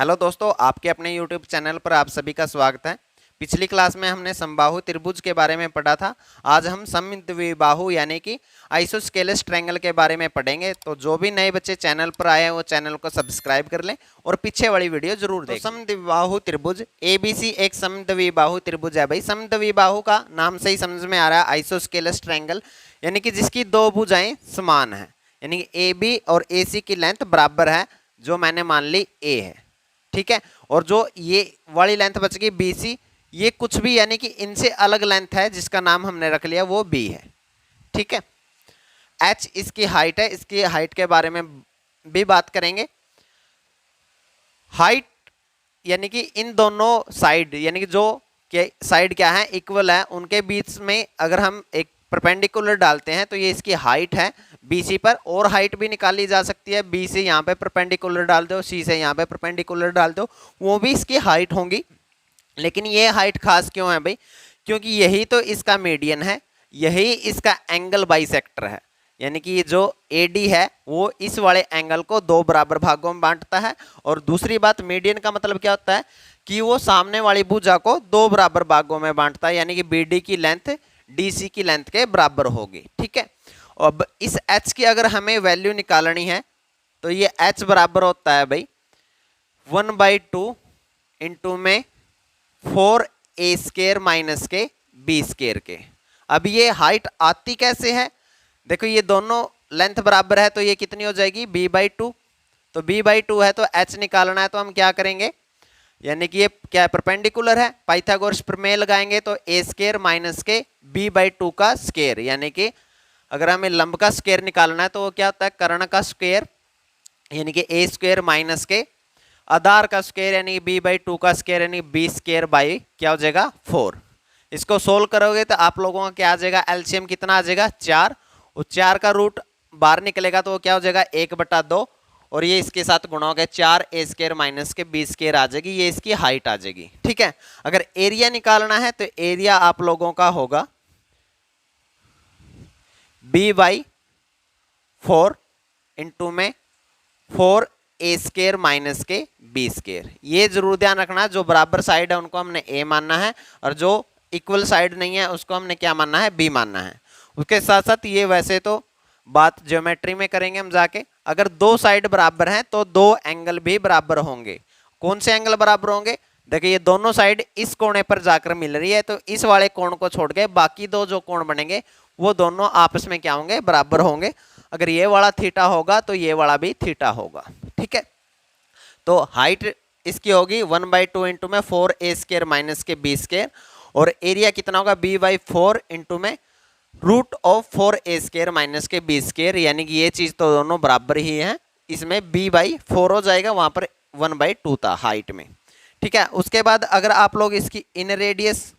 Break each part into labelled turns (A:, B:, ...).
A: Hello दोस्तों, आपके अपने YouTube चैनल पर आप सभी का स्वागत है। पिछली क्लास में हमने समबाहु त्रिभुज के बारे में पढ़ा था। आज हम समद्विबाहु यानी कि आइसोस्केलस ट्रायंगल के बारे में पढ़ेंगे। तो जो भी नए बच्चे चैनल पर आए हैं वो चैनल को सब्सक्राइब कर लें और पीछे वाली वीडियो जरूर देखें। समद्विबाहु त्रिभुज ABC एक समद्विबाहु त्रिभुज है। भाई, समद्विबाहु का नाम से ही समझ में आ रहा है आइसोस्केलस ट्रायंगल, यानी कि जिसकी दो भुजाएं समान है, यानी कि AB और AC की लेंथ बराबर है, जो मैंने मान ली A है। ठीक है, और जो ये वाली लेंथ बच गई BC, ये कुछ भी यानी कि इनसे अलग लेंथ है जिसका नाम हमने रख लिया वो B है। ठीक है, H इसकी हाइट है। इसकी हाइट के बारे में भी बात करेंगे। हाइट यानी कि इन दोनों साइड, यानी कि जो साइड क्या है, इक्वल है, उनके बीच में अगर हम एक परपेंडिकुलर डालते हैं तो ये इसकी हाइट है BC पर। और हाइट भी निकाली जा सकती है, B से यहाँ पे परपेंडिकुलर डाल दो, C से यहाँ पे परपेंडिकुलर डाल दो, वो भी इसकी हाइट होंगी। लेकिन ये हाइट खास क्यों है भाई? क्योंकि यही तो इसका मीडियन है, यही इसका एंगल बाइसेक्टर है। यानी कि ये जो AD है वो इस वाले एंगल को दो बराबर भागों में बांटता है। और दूसरी बात, मीडियन का मतलब क्या होता है कि वो सामने वाली भुजा को दो बराबर भागों में बांटता है, यानी कि BD की लेंथ DC की लेंथ के बराबर होगी। ठीक है, अब इस H की अगर हमें वैल्यू निकालनी है तो ये H बराबर होता है भाई 1/2 इंटू में 4A² माइनस के B² के। अब ये हाइट आती कैसे है? देखो, ये दोनों लेंथ बराबर है तो ये कितनी हो जाएगी? B/2। तो B/2 है तो H निकालना है, तो हम क्या करेंगे, यानी कि ये क्या है, परपेंडिकुलर है, पाइथागोरस प्रमेय लगाएंगे तो A² माइनस के B/2 का स्क्वायर, यानी कि अगर हमें लंब का स्क्वायर निकालना है तो वो क्या होता है, कर्ण का स्क्वायर, यानी कि A² माइनस के आधार का स्क्वायर, यानी B/2 का स्क्वायर, यानी B² बाई क्या हो जाएगा 4। इसको सोल्व करोगे तो आप लोगों का क्या आ जाएगा, एलसीएम कितना आ जाएगा 4। और 4 का रूट बाहर निकलेगा तो वो क्या हो जाएगा 1/2, और ये इसके साथ गुणा हो गया 4A² माइनस के B² आ जाएगी, ये इसकी हाइट आ जाएगी। ठीक है, अगर एरिया निकालना है तो एरिया आप लोगों का होगा B/4 इंटू में 4A² माइनस के B²। ये जरूर ध्यान रखना, जो बराबर साइड है उनको हमने A मानना है और जो इक्वल साइड नहीं है उसको हमने क्या मानना है, B मानना है। उसके साथ साथ ये वैसे तो बात ज्योमेट्री में करेंगे हम जाके, अगर दो साइड बराबर हैं तो दो एंगल भी बराबर होंगे। कौन से एंगल बराबर होंगे? देखिए, ये दोनों साइड इस कोने पर जाकर मिल रही है तो इस वाले कोण को छोड़ के बाकी दो जो कोण बनेंगे वो दोनों आपस में क्या होंगे, बराबर होंगे। अगर ये वाला थीटा होगा तो ये वाला भी थीटा होगा। ठीक है, तो हाइट इसकी होगी 1/2 इंटू में 4A² माइनस के B², और एरिया कितना होगा B/4 इंटू में रूट ऑफ 4A² माइनस के B², यानी कि ये चीज तो दोनों बराबर ही है, इसमें B/4 हो जाएगा, वहां पर 1/2 था हाइट में। ठीक है, उसके बाद अगर आप लोग इसकी इन रेडियस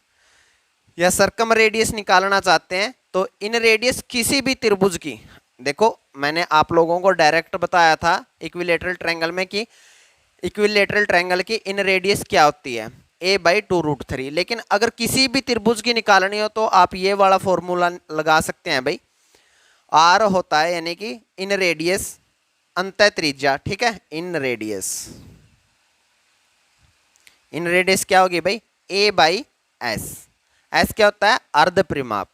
A: या सर्कम रेडियस निकालना चाहते हैं तो इन रेडियस किसी भी त्रिभुज की, देखो मैंने आप लोगों को डायरेक्ट बताया था इक्विलेटरल ट्रायंगल में कि इक्विलेटरल ट्रायंगल की इन रेडियस क्या होती है, A/2√3। लेकिन अगर किसी भी त्रिभुज की निकालनी हो तो आप ये वाला फॉर्मूला लगा सकते हैं भाई, R होता है यानी कि इन रेडियस अंतः त्रिज्या। ठीक है, इन रेडियस क्या होगी भाई, A/S। S क्या होता है, अर्ध परिमाप।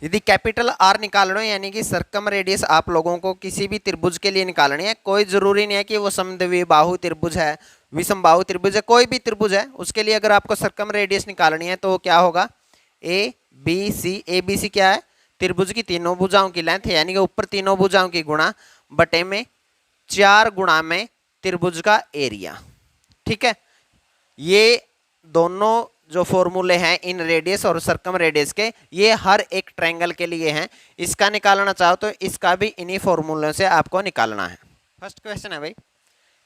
A: यदि कैपिटल R निकालना हो, यानी कि सर्कम रेडियस आप लोगों को किसी भी त्रिभुज के लिए निकालनी है, कोई जरूरी नहीं है कि वो समद्विबाहु त्रिभुज है, विषमबाहु त्रिभुज है, कोई भी त्रिभुज है, उसके लिए अगर आपको सर्कम रेडियस निकालनी है तो क्या होगा, ABC क्या है, त्रिभुज की तीनों भुजाओं की लेंथ, यानी कि ऊपर तीनों भुजाओं की गुणा बटे में 4 गुणा में त्रिभुज का एरिया। ठीक है, ये दोनों जो फॉर्मूले हैं इन रेडियस और सर्कम रेडियस के, ये हर एक ट्रायंगल के लिए हैं। इसका निकालना चाहो तो इसका भी इन्हीं फॉर्मूलों से आपको निकालना है। फर्स्ट क्वेश्चन है भाई,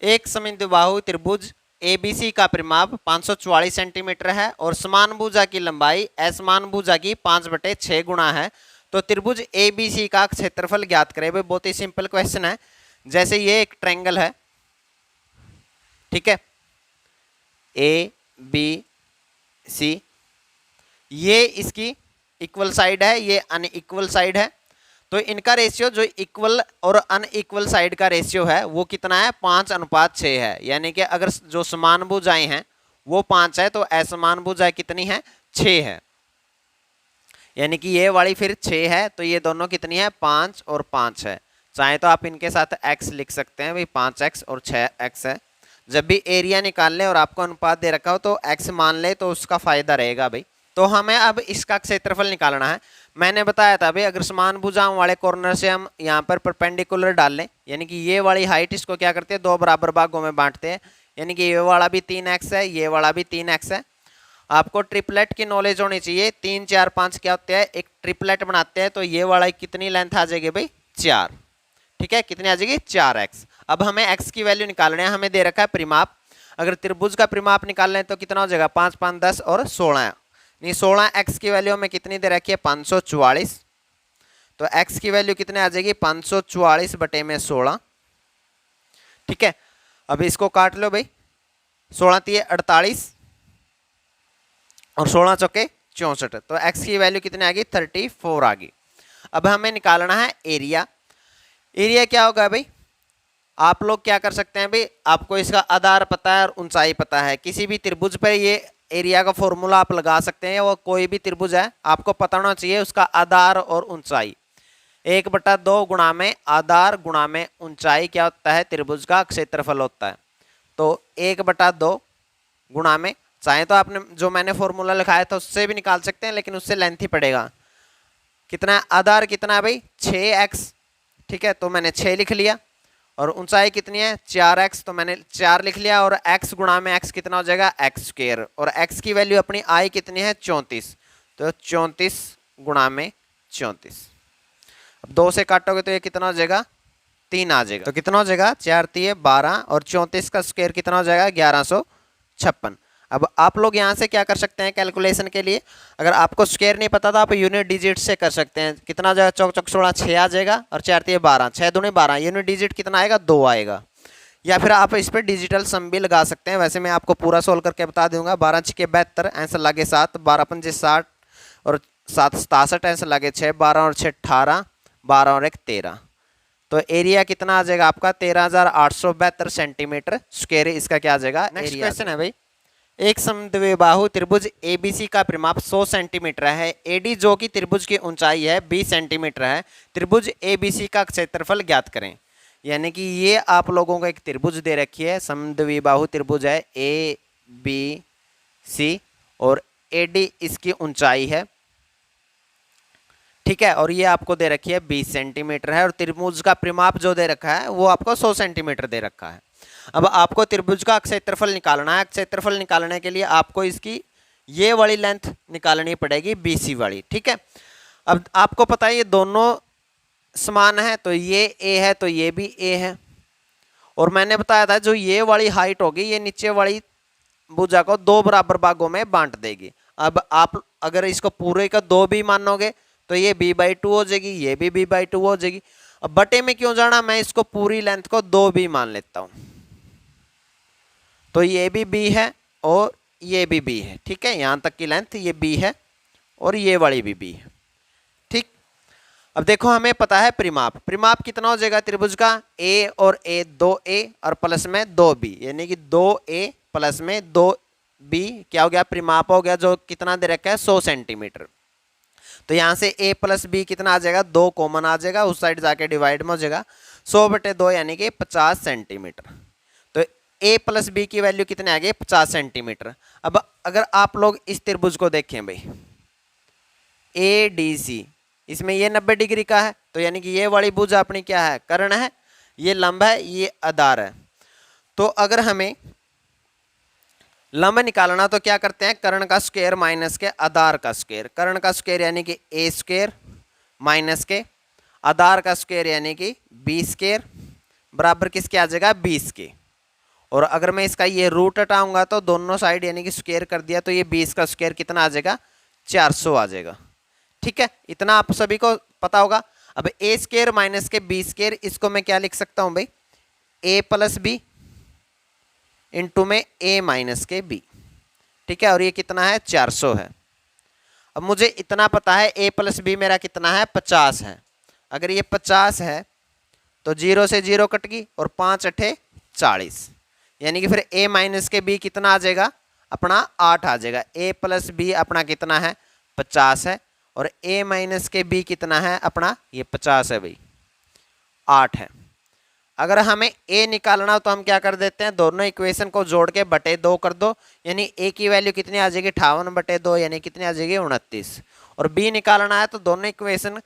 A: एक समद्विबाहु त्रिभुज ABC का परिमाप 544 सेंटीमीटर है और समान भुजा की लंबाई असमान भुजा की 5/6 गुणा है, तो त्रिभुज ABC का क्षेत्रफल ज्ञात करें। भाई, बहुत ही सिंपल क्वेश्चन है। जैसे ये एक ट्रायंगल है, ठीक है, ABC, ये इसकी इक्वल साइड है, ये अनइक्वल साइड है, तो तो इनका रेशियो जो इक्वल और अनइक्वल साइड का रेशियो है वो कितना है, 5:6 है। यानी कि अगर जो समान भुजाएं हैं वो 5 है तो असमान भुजाएं कितनी है, 6 है। यानी कि ये वाली फिर 6 है तो ये दोनों कितनी है, 5 और 5 है। चाहे तो आप इनके साथ x लिख सकते हैं भाई, 5x और 6x है। जब भी एरिया निकाल ले और आपको अनुपात दे रखा हो तो x मान ले तो उसका फायदा रहेगा भाई। तो हमें अब इसका क्षेत्रफल निकालना है। मैंने बताया था भाई अगर समान भुजाओं वाले कॉर्नर से हम यहाँ पर परपेंडिकुलर डाल लें, यानी कि ये वाली हाइट इसको क्या करते हैं, 2 बराबर भागों में बांटते हैं। यानी कि ये वाला भी 3x है, ये वाला भी 3x है। आपको ट्रिपलेट की नॉलेज होनी चाहिए। 3 4 5 क्या होते हैं, एक ट्रिपलेट बनाते हैं। तो ये वाला कितनी लेंथ आ जाएगी भाई, 4। ठीक है, कितनी आ जाएगी, 4x। अब हमें x की वैल्यू निकालना है। हमें दे रखा है परिमाप। अगर त्रिभुज का परिमाप निकालना है तो कितना हो जाएगा, 5 5 10 और 16। नहीं, 16x की वैल्यू हमें कितनी दे रखी है, 544। तो x की वैल्यू कितने आ जाएगी, 544/16। ठीक है, अब इसको काट लो भाई। 16 3 48 और 16 चौके 64। तो x की वैल्यू कितनी आ गई, 34 आ गई। अब हमें निकालना है एरिया। एरिया क्या होगा भाई, आप लोग क्या कर सकते हैं भाई, आपको इसका आधार पता है और ऊंचाई पता है। किसी भी त्रिभुज पर ये एरिया का फॉर्मूला आप लगा सकते हैं। वो कोई भी त्रिभुज है आपको पता होना चाहिए उसका आधार और ऊंचाई। 1/2 गुणा में आधार गुणा में ऊंचाई क्या होता है, त्रिभुज का क्षेत्रफल होता है। तो 1/2 गुणा में, चाहे तो आपने जो मैंने फॉर्मूला लिखाया था उससे भी निकाल सकते हैं, लेकिन उससे लेंथी पड़ेगा। कितना आधार कितना है भाई, 6x। ठीक है, तो मैंने 6 लिख लिया। और ऊंचाई कितनी है, 4x, तो मैंने 4 लिख लिया। और x गुणा में x कितना हो जाएगा, x²। और x की वैल्यू अपनी आई कितनी है, 34। तो 34 गुणा में 34। अब 2 से काटोगे तो ये कितना हो जाएगा, 3 आ जाएगा। तो कितना हो जाएगा, 4 3 12 और 34 का स्क्वायर कितना हो जाएगा, 1156। अब आप लोग यहाँ से क्या कर सकते हैं कैलकुलेशन के लिए, अगर आपको स्क्वायर नहीं पता तो आप यूनिट डिजिट से कर सकते हैं। कितना जाएगा, चौक चौक 16 6 आ जाएगा और 4 3 12, 6 दूनी 12। यूनिट डिजिट कितना आएगा, 2 आएगा। या फिर आप इस पर डिजिटल सम भी लगा सकते हैं। वैसे मैं आपको पूरा सोल्व करके बता दूंगा। 12 6 72, ऐसा लगे 7, 12 5 60 और 7 67, ऐसा लगे 6, 12 और 6 18, 12 और 1 13। तो एरिया कितना आ जाएगा आपका, 13,872 सेंटीमीटर स्क्वायर। इसका क्या आ जाएगा, नेक्स्ट क्वेश्चन है भाई। एक समद्विबाहु त्रिभुज एबीसी का परिमाप 100 सेंटीमीटर है। एडी जो कि त्रिभुज की ऊंचाई है 20 सेंटीमीटर है। त्रिभुज एबीसी का क्षेत्रफल ज्ञात करें। यानी कि ये आप लोगों को एक त्रिभुज दे रखी है, समद्विबाहु त्रिभुज है ए बी सी और एडी इसकी ऊंचाई है। ठीक है, और ये आपको दे रखी है 20 सेंटीमीटर है। और त्रिभुज का परिमाप जो दे रखा है वो आपको 100 सेंटीमीटर दे रखा है। अब आपको त्रिभुज का क्षेत्रफल निकालना है। क्षेत्रफल निकालने के लिए आपको इसकी ये वाली लेंथ निकालनी पड़ेगी, बीसी वाली। ठीक है, अब आपको पता है ये दोनों समान है, तो ये ए है तो ये भी ए है। और मैंने बताया था जो ये वाली हाइट होगी ये नीचे वाली भुजा को 2 बराबर भागों में बांट देगी। अब आप अगर इसको पूरे का 2 भी मानोगे तो ये b/2 हो जाएगी, ये भी b/2 हो जाएगी। अब बटे में क्यों जाना, मैं इसको पूरी लेंथ को 2 भी मान लेता हूं। तो ये भी b है और ये भी b है। ठीक है, यहां तक की लेंथ ये b है और ये वाली भी b है। ठीक, अब देखो हमें पता है परिमाप। परिमाप कितना हो जाएगा त्रिभुज का, a और a 2a और प्लस में 2b, यानी कि 2a प्लस में 2b क्या हो गया, परिमाप हो गया। जो कितना दे रखा है, 100 सेंटीमीटर। तो यहां से a प्लस b कितना आ जाएगा, 2 कॉमन आ जाएगा, उस साइड जाके डिवाइड में हो जाएगा। 100/2 यानी कि 50 सेंटीमीटर। तो a प्लस b की वैल्यू कितने आ गई, 50 सेंटीमीटर। अब अगर आप लोग इस त्रिभुज को देखें भाई, ADC, इसमें ये 90 डिग्री का है। तो यानी कि ये वाली भुजा अपनी क्या है, कर्ण है, ये लंब है, ये आधार है। तो अगर हमें लंब निकालना तो क्या करते हैं, कर्ण का स्क्वायर माइनस के आधार का स्क्वायर। कर्ण का स्क्वायर यानी कि a² माइनस के आधार का स्क्वायर यानी कि b² बराबर किसके आ जाएगा, 20 के। और अगर मैं इसका ये रूट हटाऊंगा तो दोनों साइड यानी कि स्क्वायर कर दिया तो ये 20 का स्क्वायर कितना आ जाएगा, 400 आ जाएगा। ठीक है, इतना आप सभी को पता होगा। अब a² माइनस के b², इसको मैं क्या लिख सकता हूं भाई, a प्लस b इंटू में a माइनस के b। ठीक है, और ये कितना है, 400 है। अब मुझे इतना पता है a प्लस b मेरा कितना है, 50 है। अगर ये 50 है तो 0 से 0 कट गई और 5 अठे 40, यानी कि फिर a माइनस के b कितना आ जाएगा अपना 8 आ जाएगा। a प्लस b अपना कितना है 50 है और a माइनस के b कितना है अपना ये 50 है भाई 8 है। अगर हमें a निकालना हो तो हम क्या कर देते हैं, दोनों इक्वेशन को जोड़ के बटे 2 कर दो, यानी a की वैल्यू कितनी आ जाएगी 58 बटे 2 यानी कितनी आ जाएगी 29। और b निकालना है तो दोनों इक्वेशन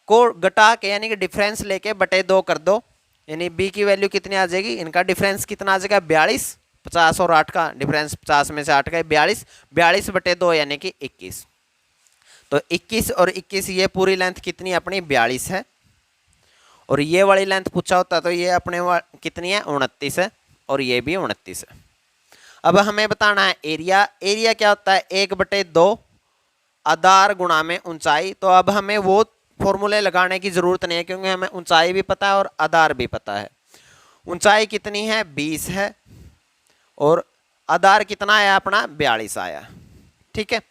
A: को घटा के यानी कि डिफरेंस लेके बटे 2 कर दो, यानी b की वैल्यू कितनी आ जाएगी, इनका डिफरेंस कितना आ जाएगा 42, 50 और 8 का डिफरेंस 50 में से 8 का 42, 42 बटे 2 यानी कि 21। तो 21 और 21 ये पूरी लेंथ कितनी अपनी 42 है और ये वाली लेंथ पूछा होता तो ये अपने कितनी है 29 है और ये भी 29 है। अब हमें बताना है एरिया। एरिया क्या होता है 1/2 आधार गुणा में ऊंचाई। तो अब हमें वो फॉर्मूले लगाने की जरूरत नहीं है क्योंकि हमें ऊंचाई भी पता है और आधार भी पता है। ऊंचाई कितनी है 20 है और आधार कितना आया अपना 42 आया, ठीक है।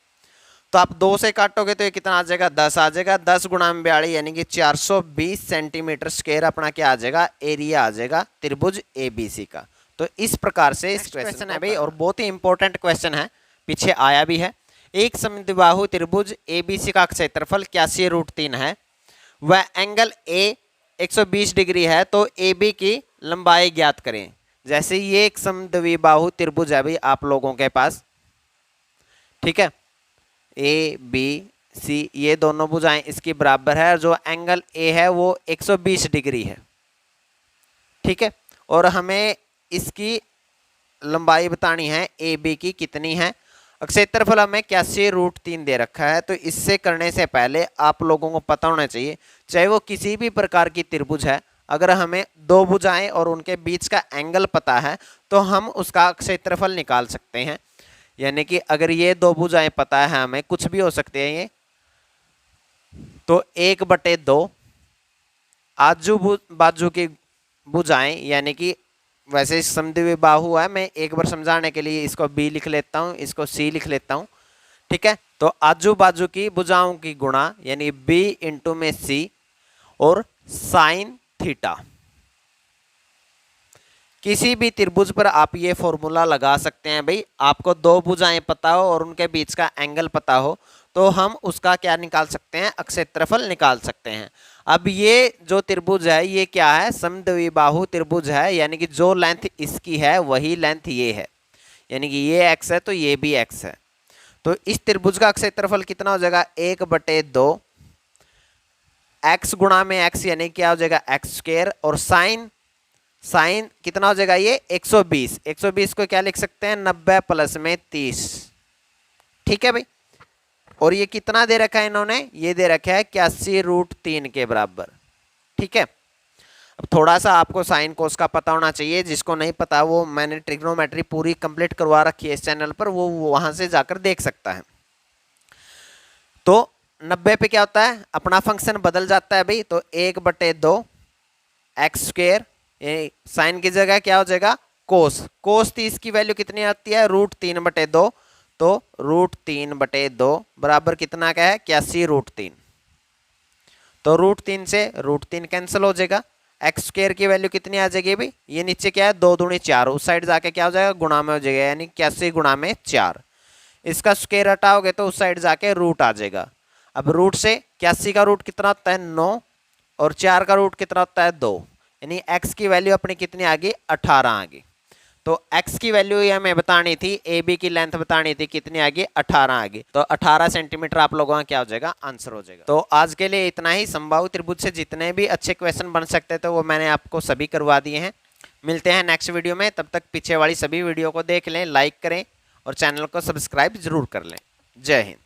A: तो आप 2 से काटोगे तो ये कितना आ जाएगा 10 आ जाएगा, 10 गुणा में 42 यानी कि 420 सेंटीमीटर स्क्वायर अपना क्या आ जाएगा एरिया आ जाएगा त्रिभुज ABC का। तो इस प्रकार से इस क्वेश्चन है भाई और बहुत ही इंपॉर्टेंट क्वेश्चन है, पीछे आया भी है। एक समद्विबाहु त्रिभुज ABC का क्षेत्रफल 81√3 है, वह एंगल A 120 डिग्री है, तो AB की लंबाई ज्ञात करें। जैसे ये एक समद्विबाहु त्रिभुज है भाई आप लोगों के पास, ठीक है, ABC ये दोनों भुजाएं इसकी बराबर है और जो एंगल A है वो 120 डिग्री है, ठीक है। और हमें इसकी लंबाई बतानी है AB की कितनी है। क्षेत्रफल हमें 81√3 दे रखा है, तो इससे करने से पहले आप लोगों को पता होना चाहिए, चाहे वो किसी भी प्रकार की त्रिभुज है, अगर हमें दो भुजाएं और उनके बीच का एंगल पता है तो हम उसका क्षेत्रफल निकाल सकते हैं। यानी कि अगर ये दो भुजाएं पता है हमें, कुछ भी हो सकते हैं ये, तो 1/2 आजू बाजू की भुजाएं, यानी कि वैसे समद्विबाहु है, मैं एक बार समझाने के लिए इसको B लिख लेता हूँ, इसको C लिख लेता हूँ, ठीक है। तो आजू बाजू की भुजाओं की गुणा यानी B इंटू में C और साइन थीटा। किसी भी त्रिभुज पर आप ये फॉर्मूला लगा सकते हैं भाई, आपको दो भुजाएं पता हो और उनके बीच का एंगल पता हो तो हम उसका क्या निकाल सकते हैं, क्षेत्रफल निकाल सकते हैं। अब ये जो त्रिभुज है ये क्या है, समद्विबाहु त्रिभुज है, यानी कि जो लेंथ इसकी है वही लेंथ ये है, यानी कि ये x है तो ये भी x है। तो इस त्रिभुज का क्षेत्रफल कितना हो जाएगा 1/2 x गुणा में x, यानी क्या हो जाएगा x² और साइन कितना हो जाएगा ये 120। 120 को क्या लिख सकते हैं 90 प्लस में 30, ठीक है भाई। और ये कितना दे रखा है इन्होंने, ये दे रखा है 81√3 के बराबर, ठीक है। अब थोड़ा सा आपको साइन कोस का पता होना चाहिए, जिसको नहीं पता वो मैंने ट्रिग्नोमेट्री पूरी कंप्लीट करवा रखी है इस चैनल पर, वो वहां से जाकर देख सकता है। तो 90 पे क्या होता है अपना फंक्शन बदल जाता है भाई, तो 1/2 x², साइन की जगह क्या हो जाएगा कोस 30 की वैल्यू कितनी आती है √3/2, तो √3/2 बराबर कितना का है 81√3। तो √3 से √3 कैंसिल हो जाएगा, x² की वैल्यू कितनी आ जाएगी भाई, ये नीचे क्या है 2 दूनी 4, उस साइड जाके क्या हो जाएगा गुणा में हो जाएगा, यानी 81 गुणा में 4। इसका स्क्वायर हटाओगे तो उस साइड जाके रूट आ जाएगा। अब रूट से 81 का रूट कितना होता है 9 और 4 का रूट कितना होता है 2, यानी x की वैल्यू अपनी कितनी आ गई 18 आ गई। तो x की वैल्यू ये हमें बतानी थी, AB की लेंथ बतानी थी, कितनी आ गई 18 आ गई। तो 18 सेंटीमीटर आप लोगों का क्या हो जाएगा आंसर हो जाएगा। तो आज के लिए इतना ही। समबाहु त्रिभुज से जितने भी अच्छे क्वेश्चन बन सकते थे वो मैंने आपको सभी करवा दिए हैं। मिलते हैं नेक्स्ट वीडियो में, तब तक पीछे वाली सभी वीडियो को देख लें, लाइक करें और चैनल को सब्सक्राइब जरूर कर लें। जय हिंद।